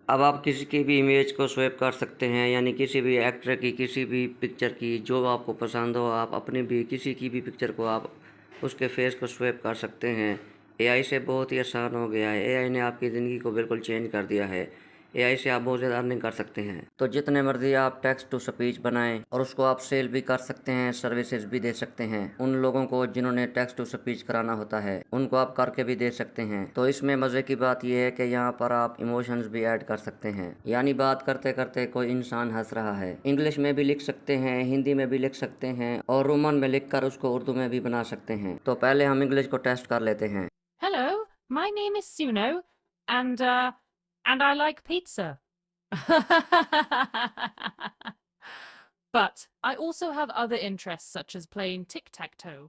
अब आप किसी की भी इमेज को स्वैप कर सकते हैं, यानी किसी भी एक्टर की, किसी भी पिक्चर की, जो आपको पसंद हो, आप अपनी भी किसी की भी पिक्चर को आप उसके फेस को स्वैप कर सकते हैं। एआई से बहुत ही आसान हो गया है। एआई ने आपकी ज़िंदगी को बिल्कुल चेंज कर दिया है। एआई से आप बहुत ज़्यादा अर्निंग कर सकते हैं। तो जितने मर्जी आप टेक्स्ट टू स्पीच बनाएं और उसको आप सेल भी कर सकते हैं, सर्विसेज भी दे सकते हैं। उन लोगों को जिन्होंने टेक्स्ट टू स्पीच कराना होता है, उनको आप करके भी दे सकते हैं। तो इसमें मज़े की बात यह है कि यहाँ पर आप इमोशंस भी ऐड कर सकते हैं, यानी बात करते करते कोई इंसान हंस रहा है, इंग्लिश में भी लिख सकते हैं, हिंदी में भी लिख सकते हैं और रोमन में लिख कर उसको उर्दू में भी बना सकते हैं। तो पहले हम इंग्लिश को टेस्ट कर लेते हैं। Hello, my name is Suno, and I like pizza. But I also have other interests such as playing tic-tac-toe.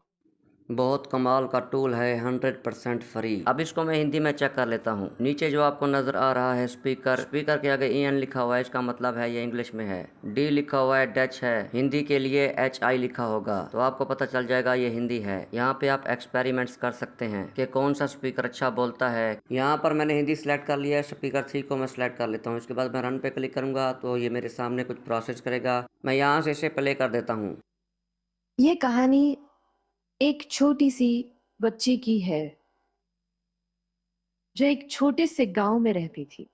बहुत कमाल का टूल है, 100% फ्री। अब इसको मैं हिंदी में चेक कर लेता हूँ। नीचे जो आपको नजर आ रहा है स्पीकर, स्पीकर के आगे EN लिखा हुआ है, इसका मतलब है ये इंग्लिश में है। D लिखा हुआ है, डच है। हिंदी के लिए HI लिखा होगा, तो आपको पता चल जाएगा ये हिंदी है। यहाँ पे आप एक्सपेरिमेंट्स कर सकते हैं कि कौन सा स्पीकर अच्छा बोलता है। यहाँ पर मैंने हिंदी सेलेक्ट कर लिया है, स्पीकर 3 को मैं सेलेक्ट कर लेता हूँ। इसके बाद मैं रन पे क्लिक करूंगा तो ये मेरे सामने कुछ प्रोसेस करेगा। मैं यहाँ से इसे प्ले कर देता हूँ। ये कहानी एक छोटी सी बच्ची की है जो एक छोटे से गांव में रहती थी।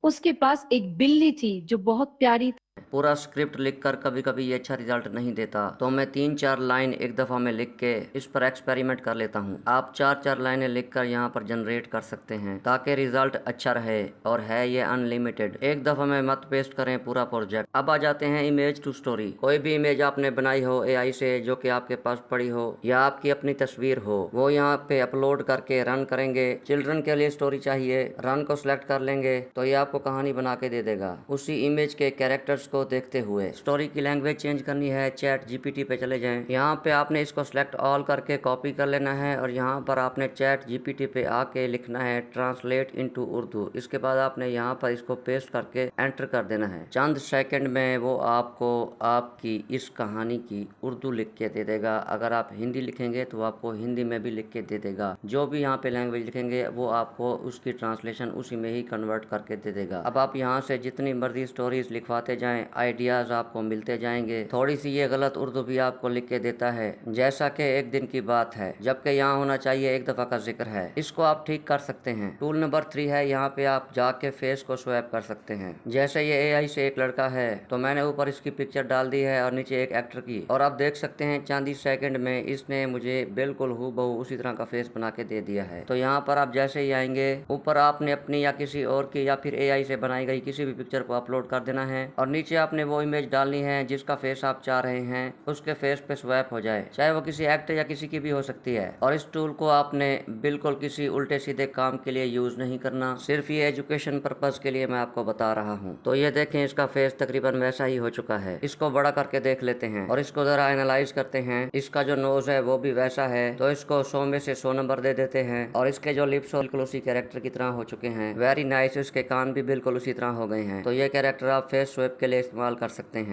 उसके पास एक बिल्ली थी जो बहुत प्यारी थी। पूरा स्क्रिप्ट लिखकर कभी कभी ये अच्छा रिजल्ट नहीं देता, तो मैं 3-4 लाइन एक दफ़ा में लिख के इस पर एक्सपेरिमेंट कर लेता हूँ। आप 4-4 लाइनें लिखकर यहाँ पर जनरेट कर सकते हैं ताकि रिजल्ट अच्छा रहे, और है ये अनलिमिटेड। एक दफ़ा में मत पेस्ट करें पूरा प्रोजेक्ट। अब आ जाते हैं इमेज टू स्टोरी। कोई भी इमेज आपने बनाई हो एआई से, जो कि आपके पास पड़ी हो या आपकी अपनी तस्वीर हो, वो यहाँ पे अपलोड करके रन करेंगे। चिल्ड्रन के लिए स्टोरी चाहिए, रन को सिलेक्ट कर लेंगे तो ये आपको कहानी बना के दे देगा उसी इमेज के कैरेक्टर्स को देखते हुए। स्टोरी की लैंग्वेज चेंज करनी है, चैट जीपीटी पे चले जाएं। यहाँ पे आपने इसको सिलेक्ट ऑल करके कॉपी कर लेना है और यहाँ पर आपने चैट जीपीटी पे आके लिखना है ट्रांसलेट इनटू उर्दू। इसके बाद आपने यहाँ पर इसको पेस्ट करके एंटर कर देना है। चंद सेकंड में वो आपको आपकी इस कहानी की उर्दू लिख के दे देगा। अगर आप हिंदी लिखेंगे तो आपको हिंदी में भी लिख के दे देगा। जो भी यहाँ पे लैंग्वेज लिखेंगे वो आपको उसकी ट्रांसलेशन उसी में ही कन्वर्ट करके दे देगा। अब आप यहाँ से जितनी मर्जी स्टोरीज लिखवाते जाएं, आइडियाज आपको मिलते जाएंगे। थोड़ी सी ये गलत उर्दू भी आपको लिख के देता है, जैसा कि एक दिन की बात है, जबकि यहाँ होना चाहिए एक दफा का जिक्र है। इसको आप ठीक कर सकते हैं। टूल नंबर 3 है, यहाँ पे आप जाके फेस को स्वैप कर सकते हैं। जैसे ये एआई से एक लड़का है तो मैंने ऊपर इसकी पिक्चर डाल दी है और नीचे एक एक्टर की, और आप देख सकते हैं चंद ही सेकंड में इसने मुझे बिल्कुल हूबहू उसी तरह का फेस बना के दे दिया है। तो यहाँ पर आप जैसे ही आएंगे, ऊपर आपने अपनी या किसी और की या फिर एआई से बनाई गई किसी भी पिक्चर को अपलोड कर देना है और नीचे आपने वो इमेज डालनी है जिसका फेस आप चाह रहे हैं उसके फेस पे स्वैप हो जाए, चाहे वो किसी एक्टर या किसी की भी हो सकती है। और इस टूल को आपने बिल्कुल किसी उल्टे सीधे काम के लिए यूज नहीं करना, सिर्फ ये एजुकेशन पर्पज के लिए मैं आपको बता रहा हूँ। तो ये देखें, इसका फेस तकरीबन वैसा ही हो चुका है। इसको बड़ा करके देख लेते हैं और इसको जरा एनालाइज करते हैं। इसका जो नोज है वो भी वैसा है, तो इसको 100 में से 100 नंबर दे देते हैं। और इसके जो लिप्स बिल्कुल उसी कैरेक्टर की तरह हो चुके हैं, वेरी नाइस। इसके कान भी बिल्कुल उसी तरह हो गए हैं। तो ये कैरेक्टर आप फेस स्वैप के लिए इस्तेमाल कर सकते हैं।